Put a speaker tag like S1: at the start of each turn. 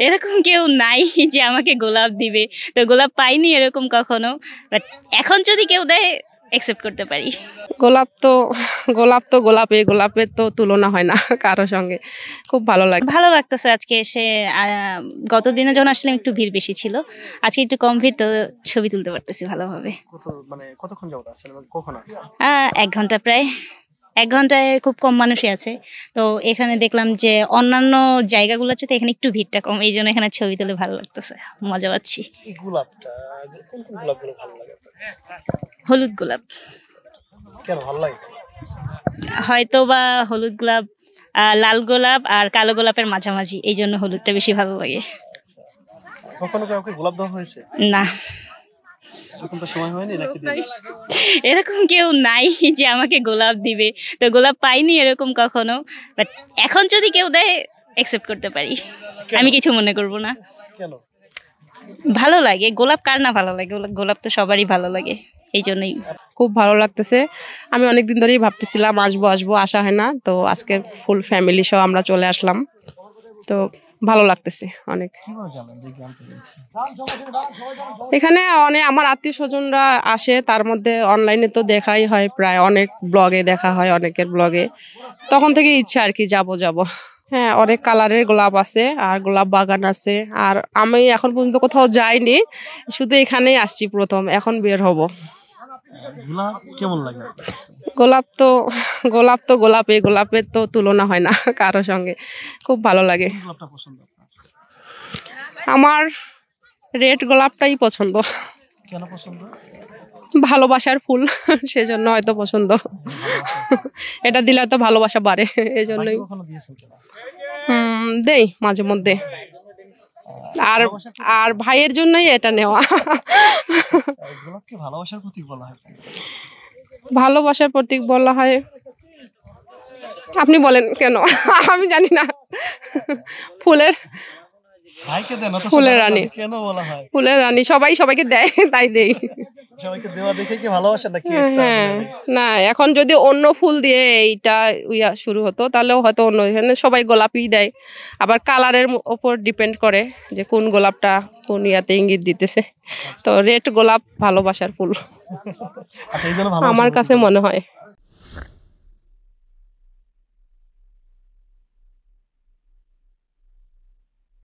S1: এরকম কেউ নাই যে আমাকে গোলাপ দিবে, তো গোলাপ পাইনি এরকম কখনো, বাট এখন যদি কেউ দেয় অ্যাকসেপ্ট করতে পারি।
S2: গোলাপ তো গোলাপের তো তুলনা হয় না কারোর সঙ্গে। খুব ভালো লাগে।
S1: ভালো লাগতেছে আজকে এসে। গত দিনে যখন আসলাম একটু ভিড় বেশি ছিল, আজকে একটু কম ভিড়, তো ছবি তুলতে পারতেছি ভালোভাবে।
S3: কতক্ষণ যাবত আছেন এবং কখন আসছেন?
S1: 1 ঘন্টা, প্রায় 1 ঘন্টায় খুব কম মানুষই আছে। তো এখানে দেখলাম যে অন্যান্য জায়গাগুলোর চেয়ে এখানে একটু ভিড়টা কম, এই জন্য এখানে ছবি তুলে ভালো লাগতেছে, মজা পাচ্ছি।
S3: এই গোলাপটা কোন কোন গোলাপগুলো ভালো লাগে আপনার?
S1: হলুদ গোলাপ।
S3: কেন ভালো লাগে?
S1: হয়তো বা হলুদ গোলাপ, লাল গোলাপ আর কালো গোলাপের মাঝামাঝি, এই জন্য হলুদটা বেশি ভালো লাগে।
S3: কখনো কাউকে গোলাপ দেওয়া হয়েছে?
S1: না,
S3: এখন তো সময় হয়নি নাকি?
S1: এরকম কেউ নাই যে আমাকে গোলাপ দিবে, তো গোলাপ পাইনি এরকম কখনো, বাট এখন যদি কেউ দেয় অ্যাকসেপ্ট করতে পারি, আমি কিছু মনে করব না।
S3: কেন?
S1: ভালো লাগে, গোলাপ কার না ভালো লাগে, গোলাপ তো সবারই ভালো লাগে, এই জন্যই।
S2: খুব ভালো লাগতেছে। আমি অনেকদিন ধরেই ভাবতেছিলাম আসবো, আসা হয় না, তো আজকে ফুল ফ্যামিলি সহ আমরা চলে আসলাম, তো ভালো লাগতেছে অনেক। এখানে অনেক আমার আত্মীয় স্বজনরা আসে, তার মধ্যে অনলাইনে তো দেখাই হয়, প্রায় অনেক ব্লগে দেখা হয়, অনেকের ব্লগে, তখন থেকে ইচ্ছা আর কি যাব। হ্যাঁ, অনেক কালারের গোলাপ আছে আর গোলাপ বাগান আছে, আর আমি এখন পর্যন্ত কোথাও যাইনি, শুধু এখানেই আসছি প্রথম, এখন বের হব।
S3: গোলাপ কেমন লাগে?
S2: গোলাপ তো গোলাপের তো তুলনা হয় না কারোর সঙ্গে। খুব ভালো লাগে।
S3: গোলাপটা পছন্দ
S2: আমার রেড গোলাপটাই পছন্দ।
S3: কেন পছন্দ?
S2: ভালোবাসার ফুল, সেজন্য হয়তো পছন্দ। এটা দিলে তো ভালোবাসা বাড়ে, এই জন্যই। দেই মাঝে মধ্যে, আর ভাইয়ের জন্যই এটা নেওয়া।
S3: গোলাপকে ভালোবাসার প্রতীক বলা হয়।
S2: ভালোবাসার প্রতীক বলা হয়, আপনি বলেন কেন? আমি জানি না। ফুলের রানী, ফুলের রানী, সবাইকে দেয়, তাই দেই।
S3: সবাইকে দেওয়া দেখে কি ভালোবাসা নাকি?
S2: না, এখন যদি অন্য ফুল দিয়ে এইটা শুরু হতো, তাহলেও হয়তো অন্য, এখানে সবাই গোলাপই দেয়। আবার কালারের উপর ডিপেন্ড করে যে কোন গোলাপটা কোন ইয়াতে ইঙ্গিত দিতেছে। তো রেড গোলাপ ভালোবাসার ফুল আমার কাছে মনে হয়।